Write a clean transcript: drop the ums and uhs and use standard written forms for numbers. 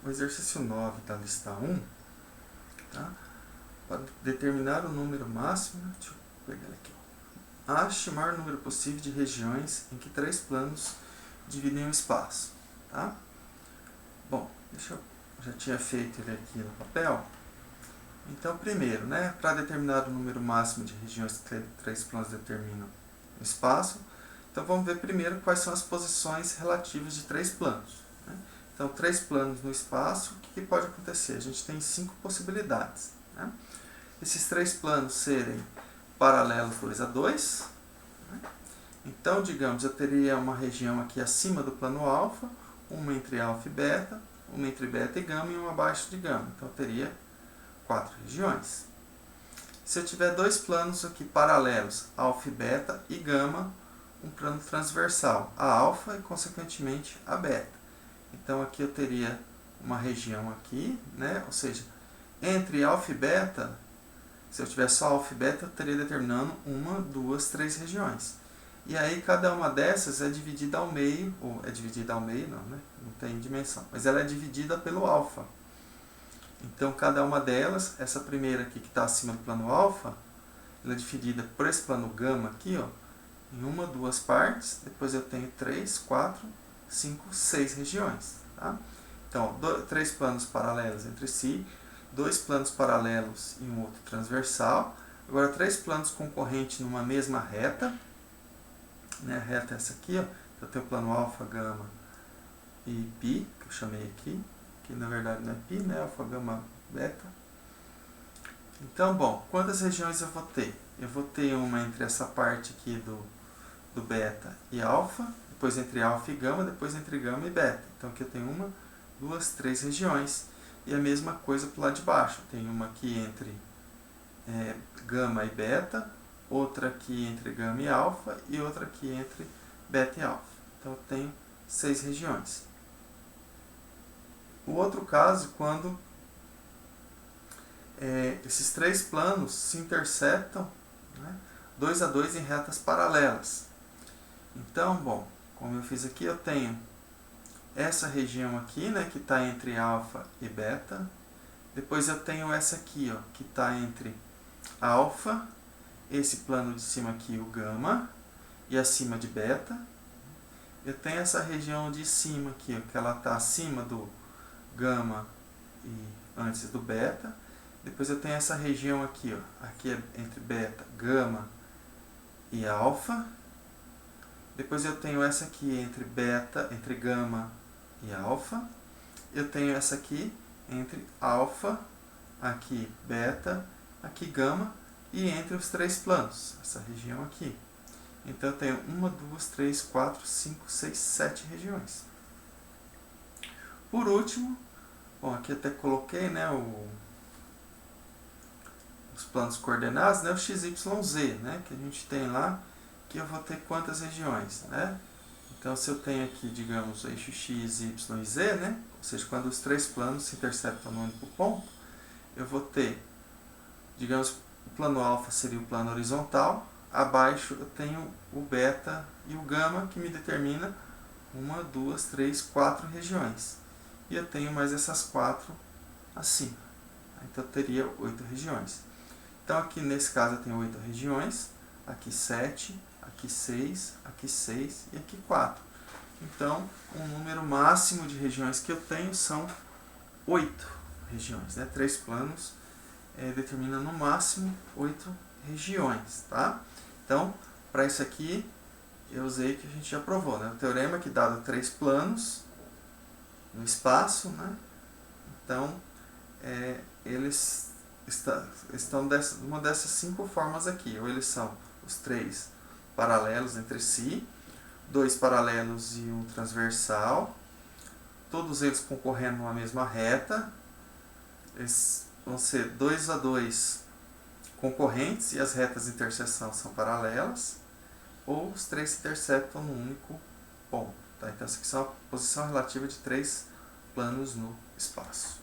o exercício 9 da lista 1, tá? Para determinar o número máximo, deixa eu pegar aqui. Ache o maior número possível de regiões em que três planos dividem o espaço. Tá? Bom, já tinha feito ele aqui no papel. Então, primeiro, né, para determinar o número máximo de regiões que três planos determinam o espaço, então vamos ver primeiro quais são as posições relativas de três planos. Né? Então, três planos no espaço, o que pode acontecer? A gente tem 5 possibilidades. Né? Esses três planos serem paralelos 2 a 2. Né? Então, digamos, eu teria uma região aqui acima do plano alfa, uma entre alfa e beta, uma entre beta e gama e uma abaixo de gama. Então, eu teria 4 regiões. Se eu tiver dois planos aqui paralelos, alfa e beta e gama, um plano transversal, a alfa e, consequentemente, a beta. Então, aqui eu teria uma região aqui, né? Ou seja, entre alfa e beta, se eu tiver só alfa e beta, eu estaria determinando 1, 2, 3 regiões. E aí, cada uma dessas é dividida ao meio, ou é dividida ao meio, não, né? Não tem dimensão, mas ela é dividida pelo alfa. Então, cada uma delas, essa primeira aqui que está acima do plano alfa, ela é dividida por esse plano gama aqui, ó, em 1, 2 partes, depois eu tenho 3, 4, 5, 6 regiões. Tá? Então, 3 planos paralelos entre si, 2 planos paralelos e um outro transversal, agora 3 planos concorrentes numa mesma reta, né? A reta é essa aqui, ó. Eu tenho o plano alfa, gama e π, que eu chamei aqui, que na verdade não é π, né? Alfa, gama, beta. Então, bom, quantas regiões eu vou ter? Eu vou ter uma entre essa parte aqui do beta e alfa, depois entre alfa e gama, depois entre gama e beta. Então aqui eu tenho 1, 2, 3 regiões. E a mesma coisa para o lado de baixo. Eu tenho uma aqui entre gama e beta, outra aqui entre gama e alfa e outra aqui entre beta e alfa. Então eu tenho 6 regiões. O outro caso, quando esses três planos se interceptam, né, 2 a 2 em retas paralelas. Então, bom, como eu fiz aqui, eu tenho essa região aqui, né, que está entre alfa e beta. Depois eu tenho essa aqui, ó, que está entre alfa, esse plano de cima aqui, o gama, e acima de beta. Eu tenho essa região de cima aqui, ó, que ela está acima do gama e antes do beta. Depois eu tenho essa região aqui, ó, aqui é entre beta, gama e alfa. Depois eu tenho essa aqui entre beta, entre gama e alfa. Eu tenho essa aqui entre alfa, aqui beta, aqui gama e entre os três planos, essa região aqui. Então eu tenho 1, 2, 3, 4, 5, 6, 7 regiões. Por último, bom, aqui até coloquei, né, os planos coordenados, né, o x, y, z, né, que a gente tem lá, que eu vou ter quantas regiões, né? Então, se eu tenho aqui, digamos, o eixo x, y e z, né, ou seja, quando os três planos se interceptam no único ponto, eu vou ter, digamos, o plano alfa seria o plano horizontal, abaixo eu tenho o beta e o gama, que me determina 1, 2, 3, 4 regiões. E eu tenho mais essas 4 acima. Então, eu teria 8 regiões. Então, aqui nesse caso eu tenho 8 regiões, aqui 7, aqui 6, aqui 6 e aqui 4. Então, o número máximo de regiões que eu tenho são 8 regiões. Né? 3 planos determina no máximo 8 regiões. Tá? Então, para isso aqui, eu usei que a gente já provou. Né? O teorema que dado 3 planos no espaço, né? Então, eles estão uma dessas 5 formas aqui. Ou eles são os 3 paralelos entre si, 2 paralelos e um transversal, todos eles concorrendo numa mesma reta. Eles vão ser 2 a 2 concorrentes e as retas de interseção são paralelas, ou os 3 se interceptam num único ponto. Tá? Então, essa aqui é a posição relativa de 3 planos no espaço.